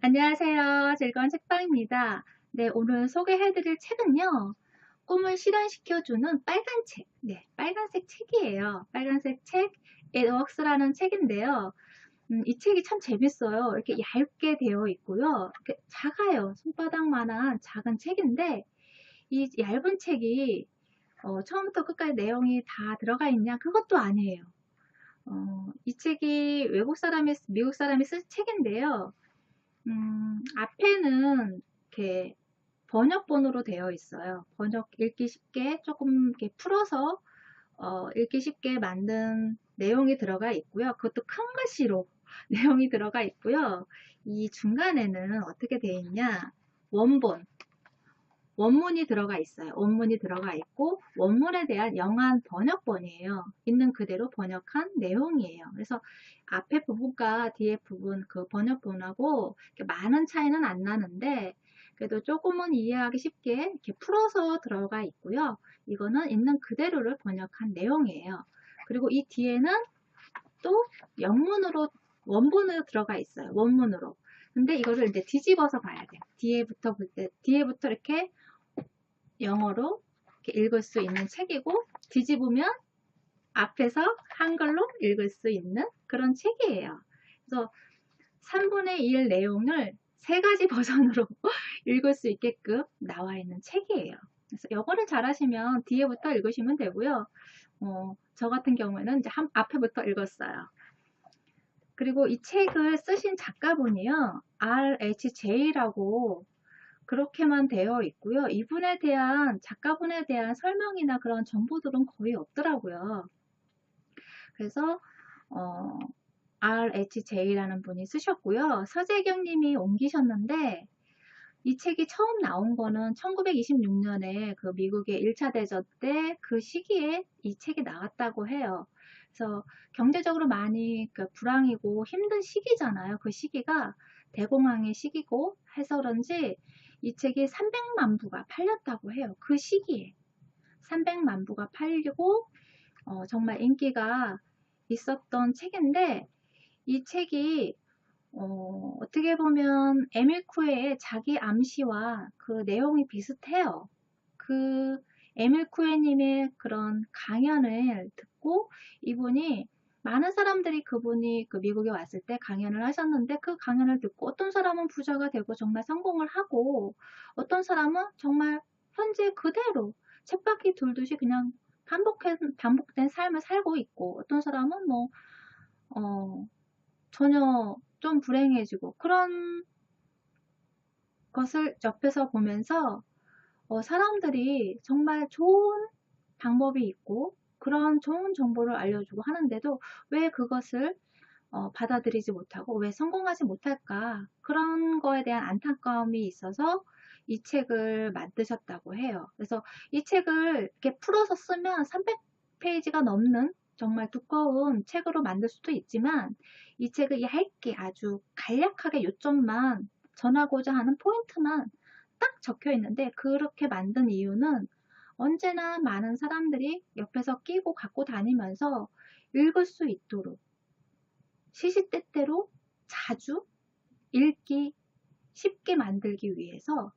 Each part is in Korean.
안녕하세요. 즐거운 책방입니다. 네, 오늘 소개해드릴 책은요. 꿈을 실현시켜주는 빨간 책. 네, 빨간색 책이에요. 빨간색 책, It Works라는 책인데요. 이 책이 참 재밌어요. 이렇게 얇게 되어 있고요. 이렇게 작아요. 손바닥만한 작은 책인데, 이 얇은 책이 처음부터 끝까지 내용이 다 들어가 있냐? 그것도 아니에요. 이 책이 미국 사람이 쓴 책인데요. 앞에는 이렇게 번역본으로 되어 있어요. 번역 읽기 쉽게 조금 이렇게 풀어서 읽기 쉽게 만든 내용이 들어가 있고요. 그것도 큰 글씨로 내용이 들어가 있고요. 이 중간에는 어떻게 되어 있냐? 원본, 원문이 들어가 있어요. 원문이 들어가 있고 원문에 대한 영한 번역본이에요. 있는 그대로 번역한 내용이에요. 그래서 앞에 부분과 뒤에 부분 그 번역본하고 많은 차이는 안 나는데 그래도 조금은 이해하기 쉽게 이렇게 풀어서 들어가 있고요. 이거는 있는 그대로를 번역한 내용이에요. 그리고 이 뒤에는 또 영문으로 원본으로 들어가 있어요. 원문으로. 근데 이거를 이제 뒤집어서 봐야 돼요. 뒤에부터 볼 때, 뒤에부터 이렇게 영어로 이렇게 읽을 수 있는 책이고 뒤집으면 앞에서 한글로 읽을 수 있는 그런 책이에요. 그래서 3분의 1 내용을 3가지 버전으로 읽을 수 있게끔 나와 있는 책이에요. 그래서 영어를 잘하시면 뒤에부터 읽으시면 되고요. 저 같은 경우에는 이제 앞에부터 읽었어요. 그리고 이 책을 쓰신 작가분이요. RHJ라고 그렇게만 되어 있고요. 이분에 대한 작가분에 대한 설명이나 그런 정보들은 거의 없더라고요. 그래서 RHJ라는 분이 쓰셨고요. 서재경 님이 옮기셨는데 이 책이 처음 나온 거는 1926년에 그 미국의 1차 대전 때 그 시기에 이 책이 나왔다고 해요. 그래서 경제적으로 많이 불황이고 힘든 시기잖아요. 그 시기가 대공황의 시기고 해서 그런지 이 책이 300만 부가 팔렸다고 해요. 그 시기에 300만 부가 팔리고 정말 인기가 있었던 책인데 이 책이 어떻게 보면 에밀 쿠에의 자기 암시와 그 내용이 비슷해요. 그 에밀 쿠에님의 그런 강연을 듣고 이분이 많은 사람들이 그분이 그 미국에 왔을 때 강연을 하셨는데 그 강연을 듣고 어떤 사람은 부자가 되고 정말 성공을 하고 어떤 사람은 정말 현재 그대로 쳇바퀴 돌듯이 그냥 반복된 삶을 살고 있고 어떤 사람은 뭐 전혀 좀 불행해지고 그런 것을 옆에서 보면서 사람들이 정말 좋은 방법이 있고 그런 좋은 정보를 알려주고 하는데도 왜 그것을 받아들이지 못하고 왜 성공하지 못할까 그런 거에 대한 안타까움이 있어서 이 책을 만드셨다고 해요. 그래서 이 책을 이렇게 풀어서 쓰면 300페이지가 넘는 정말 두꺼운 책으로 만들 수도 있지만 이 책을 얇게 아주 간략하게 요점만 전하고자 하는 포인트만 딱 적혀 있는데 그렇게 만든 이유는 언제나 많은 사람들이 옆에서 끼고 갖고 다니면서 읽을 수 있도록 시시때때로 자주 읽기 쉽게 만들기 위해서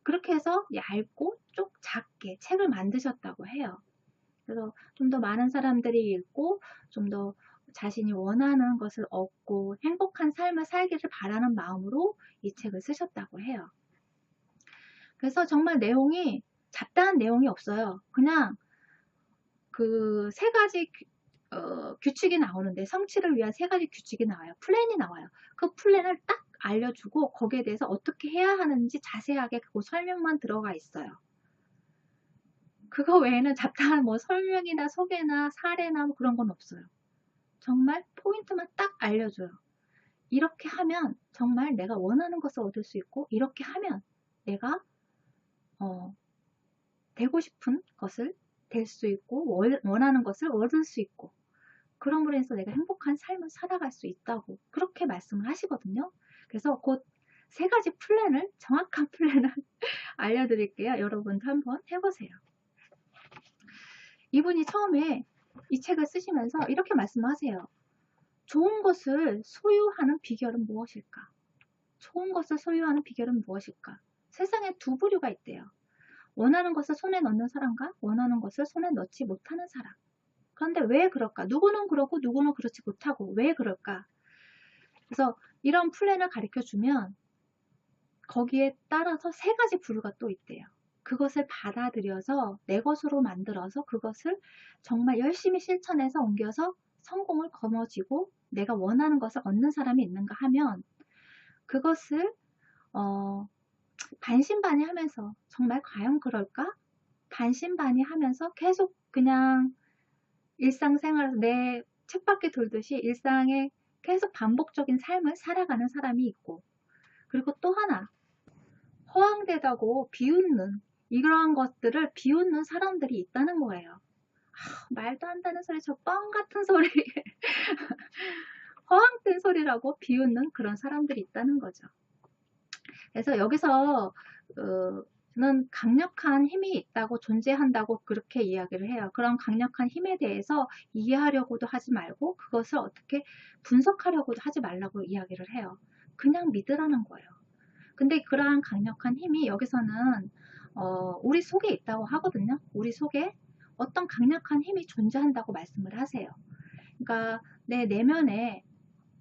그렇게 해서 얇고 쪽 작게 책을 만드셨다고 해요. 그래서 좀 더 많은 사람들이 읽고 좀 더 자신이 원하는 것을 얻고 행복한 삶을 살기를 바라는 마음으로 이 책을 쓰셨다고 해요. 그래서 정말 내용이 잡다한 내용이 없어요. 그냥 그 3가지 규칙이 나오는데 성취를 위한 3가지 규칙이 나와요. 플랜이 나와요. 그 플랜을 딱 알려주고 거기에 대해서 어떻게 해야 하는지 자세하게 그 설명만 들어가 있어요. 그거 외에는 잡다한 뭐 설명이나 소개나 사례나 뭐 그런 건 없어요. 정말 포인트만 딱 알려줘요. 이렇게 하면 정말 내가 원하는 것을 얻을 수 있고 이렇게 하면 내가 되고 싶은 것을 될 수 있고 원하는 것을 얻을 수 있고 그럼으로 해서 내가 행복한 삶을 살아갈 수 있다고 그렇게 말씀을 하시거든요. 그래서 곧 3가지 플랜을 정확한 플랜을 알려드릴게요. 여러분도 한번 해보세요. 이분이 처음에 이 책을 쓰시면서 이렇게 말씀하세요. 좋은 것을 소유하는 비결은 무엇일까? 좋은 것을 소유하는 비결은 무엇일까? 세상에 두 부류가 있대요. 원하는 것을 손에 넣는 사람과 원하는 것을 손에 넣지 못하는 사람. 그런데 왜 그럴까? 누구는 그렇고 누구는 그렇지 못하고 왜 그럴까? 그래서 이런 플랜을 가르쳐 주면 거기에 따라서 세 가지 부류가 또 있대요. 그것을 받아들여서 내 것으로 만들어서 그것을 정말 열심히 실천해서 옮겨서 성공을 거머쥐고 내가 원하는 것을 얻는 사람이 있는가 하면 그것을 반신반의하면서 정말 과연 그럴까? 반신반의하면서 계속 그냥 일상생활 내 쳇바퀴 돌듯이 일상에 계속 반복적인 삶을 살아가는 사람이 있고 그리고 또 하나 허황되다고 비웃는 이러한 것들을 비웃는 사람들이 있다는 거예요. 말도 안 되는 소리 저 뻥 같은 소리 허황된 소리라고 비웃는 그런 사람들이 있다는 거죠. 그래서 여기서 저는 강력한 힘이 있다고 존재한다고 그렇게 이야기를 해요. 그런 강력한 힘에 대해서 이해하려고도 하지 말고 그것을 어떻게 분석하려고도 하지 말라고 이야기를 해요. 그냥 믿으라는 거예요. 근데 그러한 강력한 힘이 여기서는 우리 속에 있다고 하거든요. 우리 속에 어떤 강력한 힘이 존재한다고 말씀을 하세요. 그러니까 내 내면의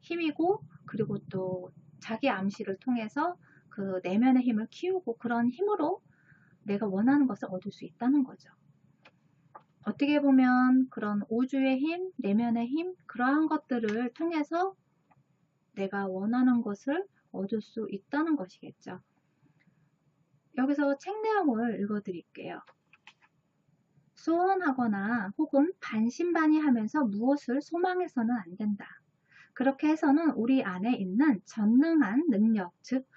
힘이고 그리고 또 자기 암시를 통해서 그 내면의 힘을 키우고 그런 힘으로 내가 원하는 것을 얻을 수 있다는 거죠. 어떻게 보면 그런 우주의 힘, 내면의 힘 그러한 것들을 통해서 내가 원하는 것을 얻을 수 있다는 것이겠죠. 여기서 책 내용을 읽어드릴게요. 소원하거나 혹은 반신반의하면서 무엇을 소망해서는 안 된다. 그렇게 해서는 우리 안에 있는 전능한 능력, 즉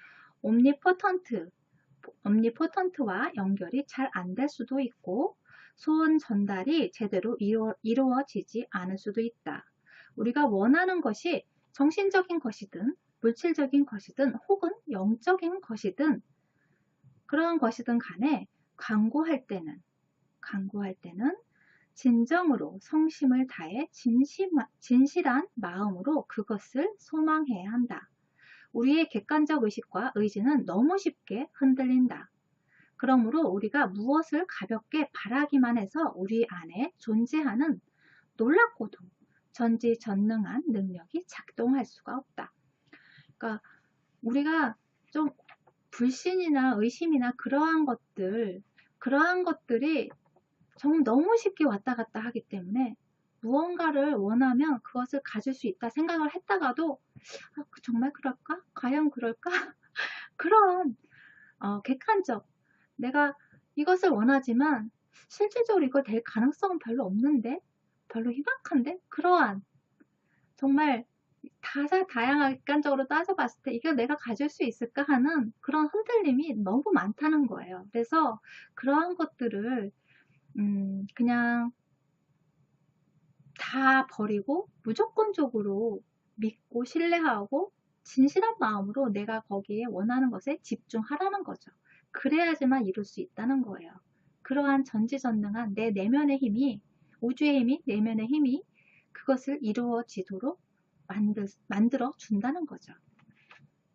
옴니포턴트와 연결이 잘 안 될 수도 있고 소원 전달이 제대로 이루어지지 않을 수도 있다. 우리가 원하는 것이 정신적인 것이든 물질적인 것이든 혹은 영적인 것이든 그러한 것이든 간에 강구할 때는 진정으로 성심을 다해 진실한 마음으로 그것을 소망해야 한다. 우리의 객관적 의식과 의지는 너무 쉽게 흔들린다. 그러므로 우리가 무엇을 가볍게 바라기만 해서 우리 안에 존재하는 놀랍고도 전지전능한 능력이 작동할 수가 없다. 그러니까 우리가 좀 불신이나 의심이나 그러한 것들이 정말 너무 쉽게 왔다 갔다 하기 때문에 무언가를 원하면 그것을 가질 수 있다 생각을 했다가도 정말 그럴까? 과연 그럴까? 그런 객관적 내가 이것을 원하지만 실질적으로 이걸 될 가능성은 별로 없는데 별로 희박한데 그러한 정말 다양하게 객관적으로 따져봤을 때 이걸 내가 가질 수 있을까 하는 그런 흔들림이 너무 많다는 거예요. 그래서 그러한 것들을 그냥 다 버리고 무조건적으로 믿고 신뢰하고 진실한 마음으로 내가 거기에 원하는 것에 집중하라는 거죠. 그래야지만 이룰 수 있다는 거예요. 그러한 전지전능한 내 내면의 힘이 우주의 힘이 내면의 힘이 그것을 이루어지도록 만들어 준다는 거죠.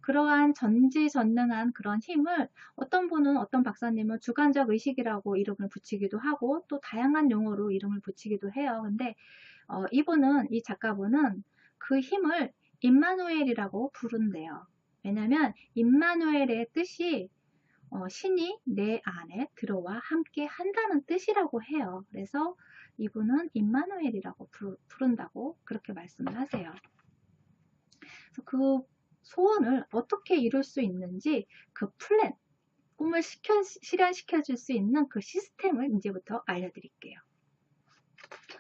그러한 전지전능한 그런 힘을 어떤 분은 어떤 박사님은 주관적 의식이라고 이름을 붙이기도 하고 또 다양한 용어로 이름을 붙이기도 해요. 근데 이 작가분은 그 힘을 임마누엘이라고 부른대요. 왜냐하면 임마누엘의 뜻이 신이 내 안에 들어와 함께 한다는 뜻이라고 해요. 그래서 이분은 임마누엘이라고 부른다고 그렇게 말씀을 하세요. 그래서 그 소원을 어떻게 이룰 수 있는지 그 플랜, 꿈을 실현시켜 줄 수 있는 그 시스템을 이제부터 알려드릴게요.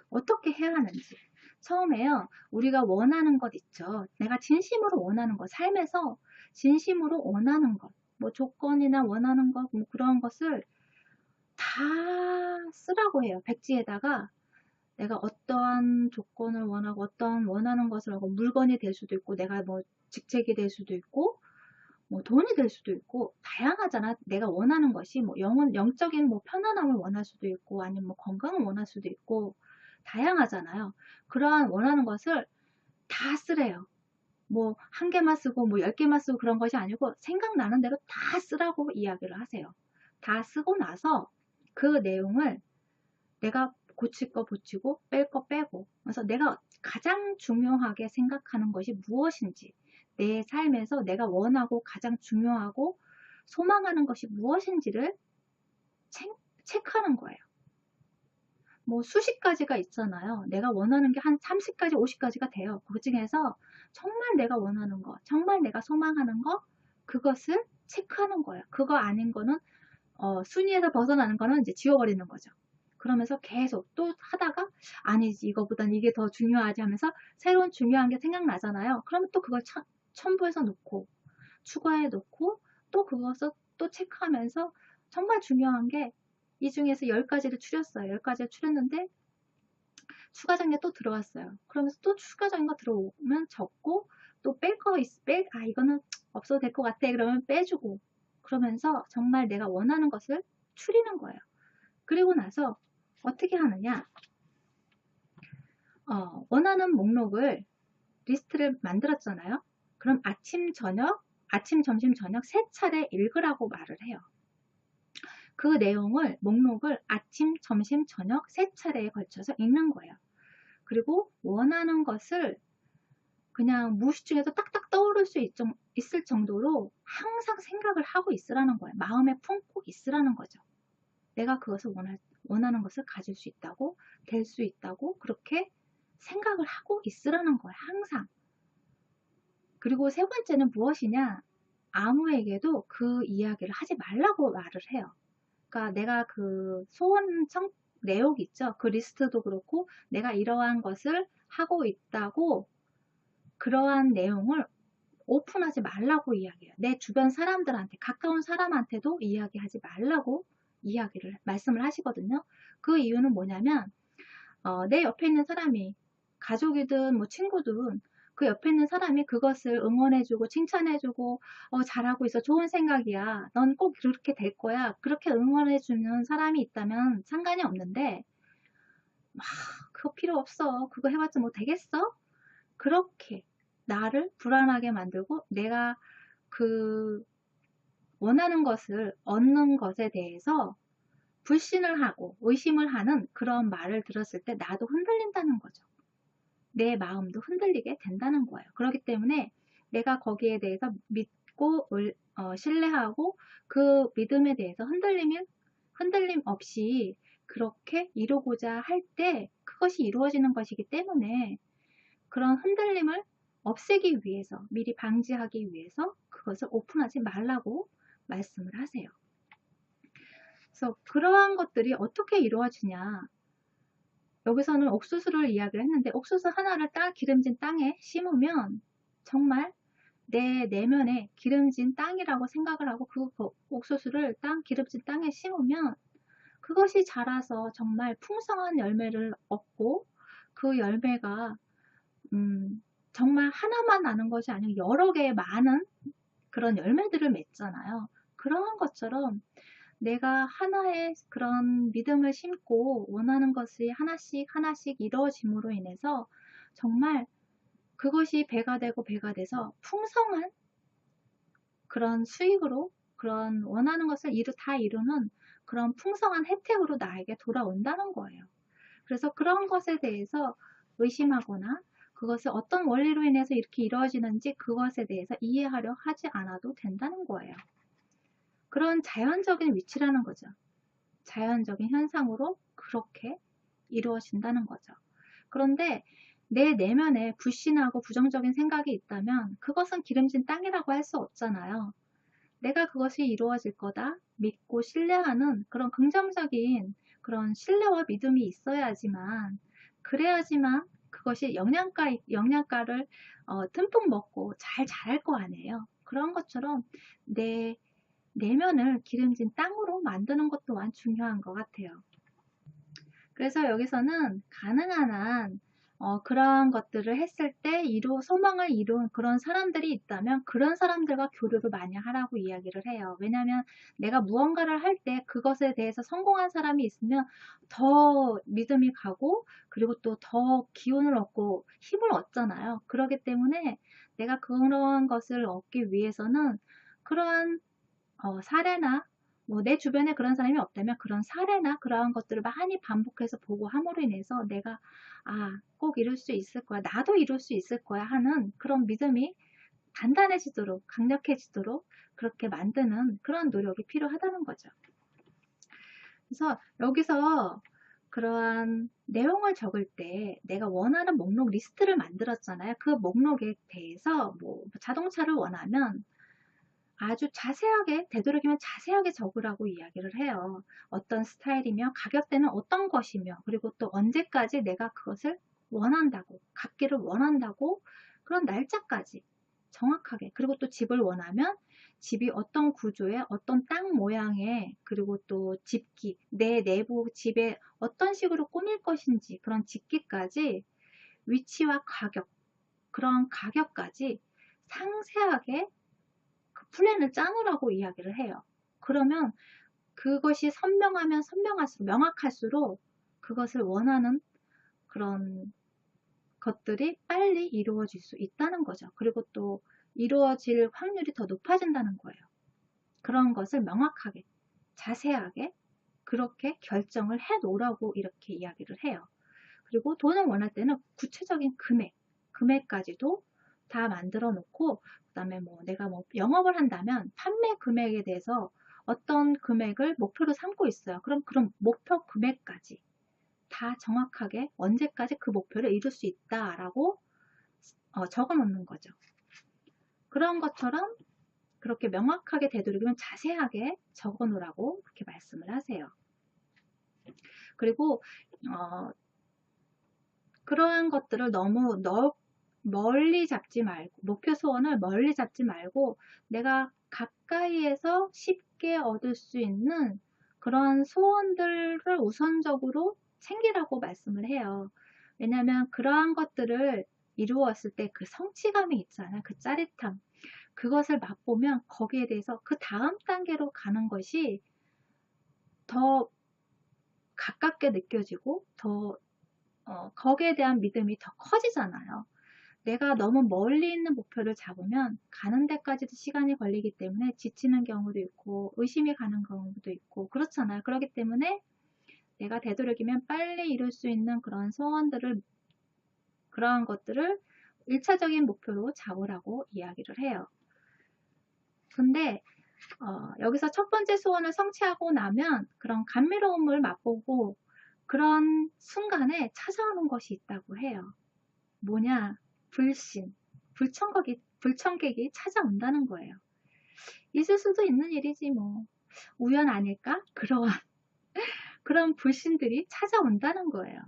어떻게 해야 하는지. 처음에요, 우리가 원하는 것 있죠. 내가 진심으로 원하는 것, 삶에서 진심으로 원하는 것, 뭐 조건이나 원하는 것, 뭐 그런 것을 다 쓰라고 해요. 백지에다가 내가 어떠한 조건을 원하고 어떤 원하는 것을 하고 물건이 될 수도 있고 내가 뭐 직책이 될 수도 있고 뭐 돈이 될 수도 있고 다양하잖아. 내가 원하는 것이 뭐 영적인 뭐 편안함을 원할 수도 있고 아니면 뭐 건강을 원할 수도 있고 다양하잖아요. 그러한 원하는 것을 다 쓰래요. 뭐 한 개만 쓰고 뭐 10개만 쓰고 그런 것이 아니고 생각나는 대로 다 쓰라고 이야기를 하세요. 다 쓰고 나서 그 내용을 내가 고칠 거 고치고 뺄 거 빼고, 그래서 내가 가장 중요하게 생각하는 것이 무엇인지, 내 삶에서 내가 원하고 가장 중요하고 소망하는 것이 무엇인지를 체크하는 거예요. 뭐 수십 가지가 있잖아요. 내가 원하는 게 한 30가지, 50가지가 돼요. 그 중에서 정말 내가 원하는 거, 정말 내가 소망하는 거, 그것을 체크하는 거예요. 그거 아닌 거는 순위에서 벗어나는 거는 이제 지워버리는 거죠. 그러면서 계속 또 하다가 아니지, 이거보단 이게 더 중요하지 하면서 새로운 중요한 게 생각나잖아요. 그러면 또 그걸 첨부해서 놓고 추가해 놓고 또 그것을 또 체크하면서 정말 중요한 게 이 중에서 10가지를 추렸어요. 10가지를 추렸는데 추가 장면 또 들어왔어요. 그러면서 또 추가 장면 들어오면 적고 또 뺄 거 이거는 없어도 될 것 같아. 그러면 빼주고 그러면서 정말 내가 원하는 것을 추리는 거예요. 그리고 나서 어떻게 하느냐? 원하는 목록을 리스트를 만들었잖아요. 그럼 아침, 점심, 저녁 3차례 읽으라고 말을 해요. 그 내용을, 목록을 아침, 점심, 저녁 3차례에 걸쳐서 읽는 거예요. 그리고 원하는 것을 그냥 무의식 중에도 딱딱 떠오를 수 있을 정도로 항상 생각을 하고 있으라는 거예요. 마음에 품고 있으라는 거죠. 내가 그것을 원하는 것을 가질 수 있다고, 될 수 있다고 그렇게 생각을 하고 있으라는 거예요. 항상. 그리고 세 번째는 무엇이냐? 아무에게도 그 이야기를 하지 말라고 말을 해요. 그러니까 내가 그 내용 있죠. 그 리스트도 그렇고 내가 이러한 것을 하고 있다고 그러한 내용을 오픈하지 말라고 이야기해요. 내 주변 사람들한테, 가까운 사람한테도 이야기하지 말라고 말씀을 하시거든요. 그 이유는 뭐냐면 내 옆에 있는 사람이 가족이든 뭐 친구든 그 옆에 있는 사람이 그것을 응원해주고 칭찬해주고 잘하고 있어, 좋은 생각이야, 넌 꼭 그렇게 될 거야, 그렇게 응원해주는 사람이 있다면 상관이 없는데 그거 필요 없어, 그거 해봤자 뭐 되겠어, 그렇게 나를 불안하게 만들고 내가 그 원하는 것을 얻는 것에 대해서 불신을 하고 의심을 하는 그런 말을 들었을 때 나도 흔들린다는 거죠. 내 마음도 흔들리게 된다는 거예요. 그렇기 때문에 내가 거기에 대해서 믿고 신뢰하고 그 믿음에 대해서 흔들림 없이 그렇게 이루고자 할 때 그것이 이루어지는 것이기 때문에 그런 흔들림을 없애기 위해서, 미리 방지하기 위해서 그것을 오픈하지 말라고 말씀을 하세요. 그래서 그러한 것들이 어떻게 이루어지냐? 여기서는 옥수수를 이야기를 했는데 옥수수 하나를 기름진 땅에 심으면 정말 내 내면에 기름진 땅이라고 생각을 하고 그 옥수수를 기름진 땅에 심으면 그것이 자라서 정말 풍성한 열매를 얻고 그 열매가 정말 하나만 나는 것이 아니고 여러 개의 많은 그런 열매들을 맺잖아요. 그런 것처럼 내가 하나의 그런 믿음을 심고 원하는 것이 하나씩 하나씩 이루어짐으로 인해서 정말 그것이 배가 되고 배가 돼서 풍성한 그런 수익으로 그런 원하는 것을 다 이루는 그런 풍성한 혜택으로 나에게 돌아온다는 거예요. 그래서 그런 것에 대해서 의심하거나 그것을 어떤 원리로 인해서 이렇게 이루어지는지 그것에 대해서 이해하려 하지 않아도 된다는 거예요. 그런 자연적인 위치라는 거죠. 자연적인 현상으로 그렇게 이루어진다는 거죠. 그런데 내 내면에 불신하고 부정적인 생각이 있다면 그것은 기름진 땅이라고 할 수 없잖아요. 내가 그것이 이루어질 거다 믿고 신뢰하는 그런 긍정적인 그런 신뢰와 믿음이 있어야지만 그래야지만 그것이 영양가를 듬뿍 먹고 잘 자랄 거 아니에요. 그런 것처럼 내 내면을 기름진 땅으로 만드는 것 또한 중요한 것 같아요. 그래서 여기서는 가능한 한 그러한 것들을 했을 때 소망을 이룬 그런 사람들이 있다면 그런 사람들과 교류를 많이 하라고 이야기를 해요. 왜냐하면 내가 무언가를 할 때 그것에 대해서 성공한 사람이 있으면 더 믿음이 가고 그리고 또 더 기운을 얻고 힘을 얻잖아요. 그렇기 때문에 내가 그런 것을 얻기 위해서는 그러한 사례나 뭐 내 주변에 그런 사람이 없다면 그런 사례나 그러한 것들을 많이 반복해서 보고 함으로 인해서 내가 꼭 이룰 수 있을 거야. 나도 이룰 수 있을 거야 하는 그런 믿음이 단단해지도록 강력해지도록 그렇게 만드는 그런 노력이 필요하다는 거죠. 그래서 여기서 그러한 내용을 적을 때 내가 원하는 목록 리스트를 만들었잖아요. 그 목록에 대해서 뭐 자동차를 원하면 아주 자세하게 되도록이면 자세하게 적으라고 이야기를 해요. 어떤 스타일이며 가격대는 어떤 것이며 그리고 또 언제까지 내가 그것을 원한다고 갖기를 원한다고 그런 날짜까지 정확하게 그리고 또 집을 원하면 집이 어떤 구조의 어떤 땅 모양의 그리고 또 집기 내 내부 집에 어떤 식으로 꾸밀 것인지 그런 집기까지 위치와 가격 그런 가격까지 상세하게 그 플랜을 짜놓으라고 이야기를 해요. 그러면 그것이 선명하면 선명할수록 명확할수록 그것을 원하는 그런 것들이 빨리 이루어질 수 있다는 거죠. 그리고 또 이루어질 확률이 더 높아진다는 거예요. 그런 것을 명확하게 자세하게 그렇게 결정을 해 놓으라고 이렇게 이야기를 해요. 그리고 돈을 원할 때는 구체적인 금액까지도 다 만들어 놓고 그다음에 뭐 내가 뭐 영업을 한다면 판매 금액에 대해서 어떤 금액을 목표로 삼고 있어요. 그럼 목표 금액까지 다 정확하게 언제까지 그 목표를 이룰 수 있다라고 적어 놓는 거죠. 그런 것처럼 그렇게 명확하게 되도록이면 자세하게 적어 놓으라고 그렇게 말씀을 하세요. 그리고 그러한 것들을 너무 멀리 잡지 말고 목표 소원을 멀리 잡지 말고 내가 가까이에서 쉽게 얻을 수 있는 그러한 소원들을 우선적으로 챙기라고 말씀을 해요. 왜냐하면 그러한 것들을 이루었을 때 그 성취감이 있잖아요. 그 짜릿함. 그것을 맛보면 거기에 대해서 그 다음 단계로 가는 것이 더 가깝게 느껴지고 더 거기에 대한 믿음이 더 커지잖아요. 내가 너무 멀리 있는 목표를 잡으면 가는 데까지도 시간이 걸리기 때문에 지치는 경우도 있고 의심이 가는 경우도 있고 그렇잖아요. 그렇기 때문에 내가 되도록이면 빨리 이룰 수 있는 그런 소원들을 그러한 것들을 1차적인 목표로 잡으라고 이야기를 해요. 근데 여기서 첫 번째 소원을 성취하고 나면 그런 감미로움을 맛보고 그런 순간에 찾아오는 것이 있다고 해요. 뭐냐? 불신, 불청객이 찾아온다는 거예요. 있을 수도 있는 일이지 뭐. 우연 아닐까? 그런 불신들이 찾아온다는 거예요.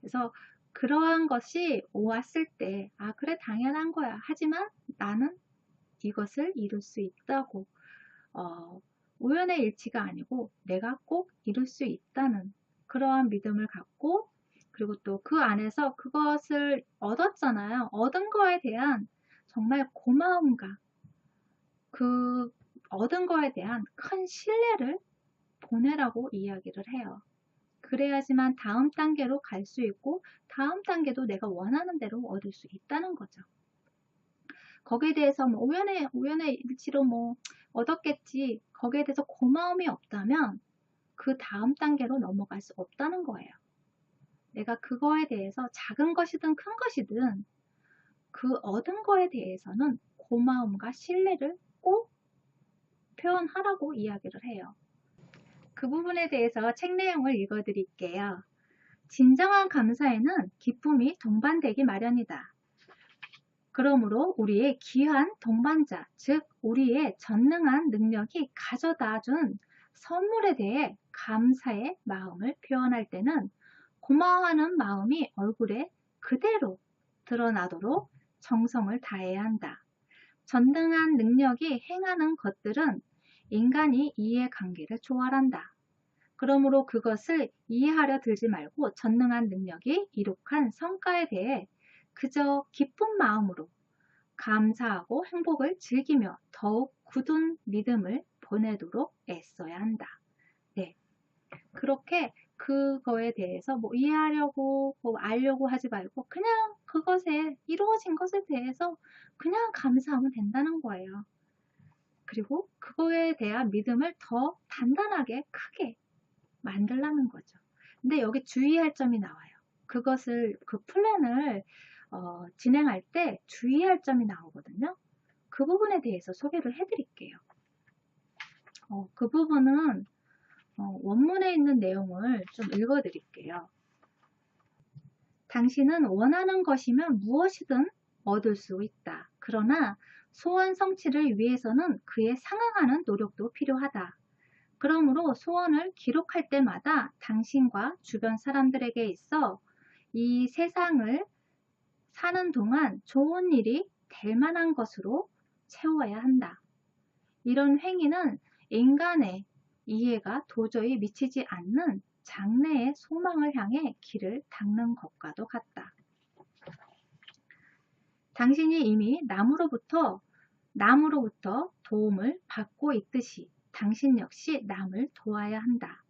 그래서 그러한 것이 왔을 때, 그래, 당연한 거야. 하지만 나는 이것을 이룰 수 있다고, 우연의 일치가 아니고 내가 꼭 이룰 수 있다는 그러한 믿음을 갖고 그리고 또 그 안에서 그것을 얻었잖아요. 얻은 거에 대한 정말 고마움과 그 얻은 거에 대한 큰 신뢰를 보내라고 이야기를 해요. 그래야지만 다음 단계로 갈 수 있고 다음 단계도 내가 원하는 대로 얻을 수 있다는 거죠. 거기에 대해서 뭐 우연의 일치로 뭐 얻었겠지. 거기에 대해서 고마움이 없다면 그 다음 단계로 넘어갈 수 없다는 거예요. 내가 그거에 대해서 작은 것이든 큰 것이든 그 얻은 거에 대해서는 고마움과 신뢰를 꼭 표현하라고 이야기를 해요. 그 부분에 대해서 책 내용을 읽어드릴게요. 진정한 감사에는 기쁨이 동반되기 마련이다. 그러므로 우리의 귀한 동반자, 즉 우리의 전능한 능력이 가져다 준 선물에 대해 감사의 마음을 표현할 때는 고마워하는 마음이 얼굴에 그대로 드러나도록 정성을 다해야 한다. 전능한 능력이 행하는 것들은 인간이 이해관계를 초월한다. 그러므로 그것을 이해하려 들지 말고 전능한 능력이 이룩한 성과에 대해 그저 기쁜 마음으로 감사하고 행복을 즐기며 더욱 굳은 믿음을 보내도록 애써야 한다. 네, 그렇게 그거에 대해서 뭐 이해하려고 뭐 알려고 하지 말고 그냥 그것에 이루어진 것에 대해서 그냥 감사하면 된다는 거예요. 그리고 그거에 대한 믿음을 더 단단하게 크게 만들라는 거죠. 근데 여기 주의할 점이 나와요. 그것을 그 플랜을 진행할 때 주의할 점이 나오거든요. 그 부분에 대해서 소개를 해드릴게요. 그 부분은 원문에 있는 내용을 좀 읽어드릴게요. 당신은 원하는 것이면 무엇이든 얻을 수 있다. 그러나 소원 성취를 위해서는 그에 상응하는 노력도 필요하다. 그러므로 소원을 기록할 때마다 당신과 주변 사람들에게 있어 이 세상을 사는 동안 좋은 일이 될 만한 것으로 채워야 한다. 이런 행위는 인간의 이해가 도저히 미치지 않는 장래의 소망을 향해 길을 닦는 것과도 같다. 당신이 이미 남으로부터 도움을 받고 있듯이 당신 역시 남을 도와야 한다.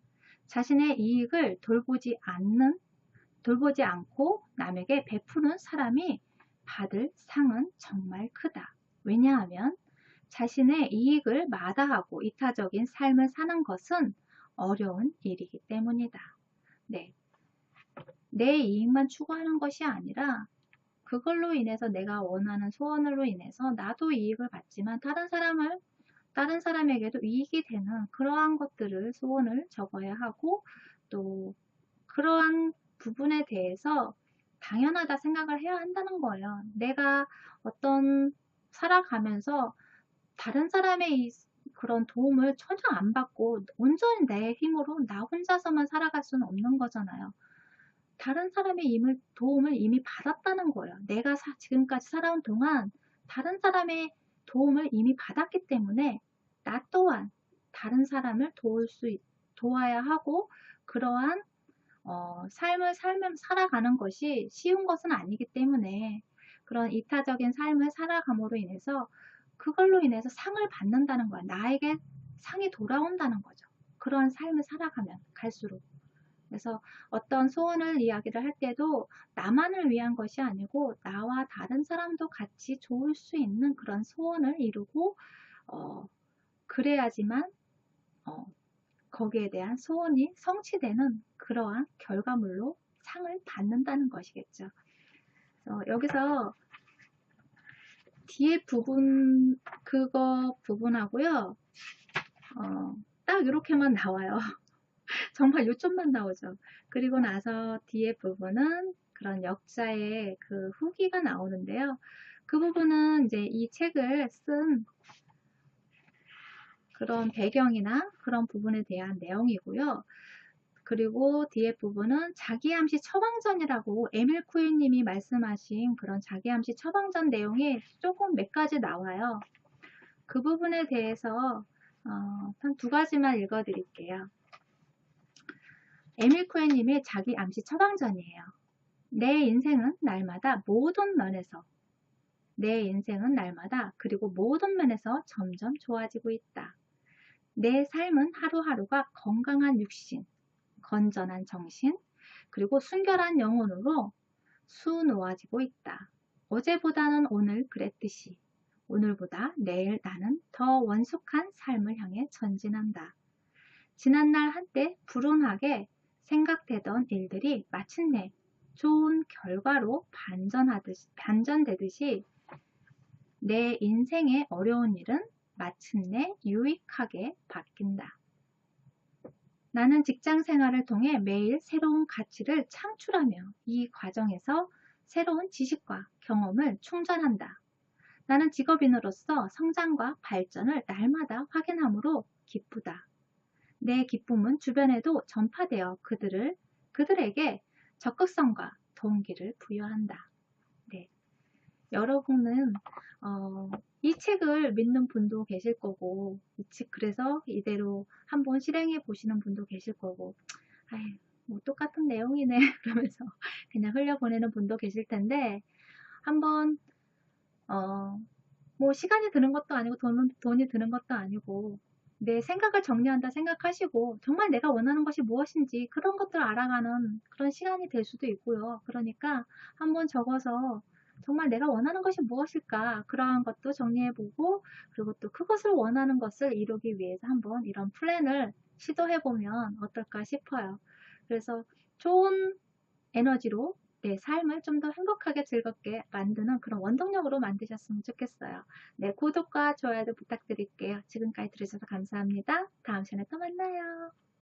자신의 이익을 돌보지 않고 남에게 베푸는 사람이 받을 상은 정말 크다. 왜냐하면 자신의 이익을 마다하고 이타적인 삶을 사는 것은 어려운 일이기 때문이다. 네. 내 이익만 추구하는 것이 아니라 그걸로 인해서 내가 원하는 소원으로 인해서 나도 이익을 받지만 다른 사람에게도 이익이 되는 그러한 것들을 소원을 적어야 하고 또 그러한 부분에 대해서 당연하다 생각을 해야 한다는 거예요. 내가 어떤 살아가면서 다른 사람의 그런 도움을 전혀 안 받고 온전히 내 힘으로 나 혼자서만 살아갈 수는 없는 거잖아요. 다른 사람의 도움을 이미 받았다는 거예요. 내가 지금까지 살아온 동안 다른 사람의 도움을 이미 받았기 때문에 나 또한 다른 사람을 도와야 하고 그러한 삶을 살아가는 것이 쉬운 것은 아니기 때문에 그런 이타적인 삶을 살아감으로 인해서 그걸로 인해서 상을 받는다는 거야. 나에게 상이 돌아온다는 거죠. 그런 삶을 살아가면 갈수록. 그래서 어떤 소원을 이야기를 할 때도 나만을 위한 것이 아니고 나와 다른 사람도 같이 좋을 수 있는 그런 소원을 이루고 그래야지만 거기에 대한 소원이 성취되는 그러한 결과물로 상을 받는다는 것이겠죠. 여기서 뒤에 부분 그거 부분하고요. 딱 이렇게만 나와요. 정말 요점만 나오죠. 그리고 나서 뒤에 부분은 그런 역사의 그 후기가 나오는데요. 그 부분은 이제 이 책을 쓴 그런 배경이나 그런 부분에 대한 내용이고요. 그리고 뒤에 부분은 자기암시 처방전이라고 에밀 쿠인님이 말씀하신 그런 자기암시 처방전 내용이 조금 몇 가지 나와요. 그 부분에 대해서 한 두 가지만 읽어드릴게요. 에밀 쿠인님의 자기암시 처방전이에요. 내 인생은 날마다 그리고 모든 면에서 점점 좋아지고 있다. 내 삶은 하루하루가 건강한 육신, 건전한 정신, 그리고 순결한 영혼으로 수놓아지고 있다. 어제보다는 오늘 그랬듯이 오늘보다 내일 나는 더 원숙한 삶을 향해 전진한다. 지난날 한때 불운하게 생각되던 일들이 마침내 좋은 결과로 반전되듯이 내 인생의 어려운 일은 마침내 유익하게 바뀐다. 나는 직장 생활을 통해 매일 새로운 가치를 창출하며 이 과정에서 새로운 지식과 경험을 충전한다. 나는 직업인으로서 성장과 발전을 날마다 확인함으로 기쁘다. 내 기쁨은 주변에도 전파되어 그들에게 적극성과 동기를 부여한다. 네. 여러분은 이 책을 믿는 분도 계실 거고 그래서 이대로 한번 실행해 보시는 분도 계실 거고 아이, 뭐 똑같은 내용이네 그러면서 그냥 흘려보내는 분도 계실 텐데 한번 뭐 시간이 드는 것도 아니고 돈이 드는 것도 아니고 내 생각을 정리한다 생각하시고 정말 내가 원하는 것이 무엇인지 그런 것들을 알아가는 그런 시간이 될 수도 있고요. 그러니까 한번 적어서 정말 내가 원하는 것이 무엇일까 그러한 것도 정리해보고 그리고 또 그것을 원하는 것을 이루기 위해서 한번 이런 플랜을 시도해보면 어떨까 싶어요. 그래서 좋은 에너지로 내 삶을 좀 더 행복하게 즐겁게 만드는 그런 원동력으로 만드셨으면 좋겠어요. 네, 구독과 좋아요도 부탁드릴게요. 지금까지 들으셔서 감사합니다. 다음 시간에 또 만나요.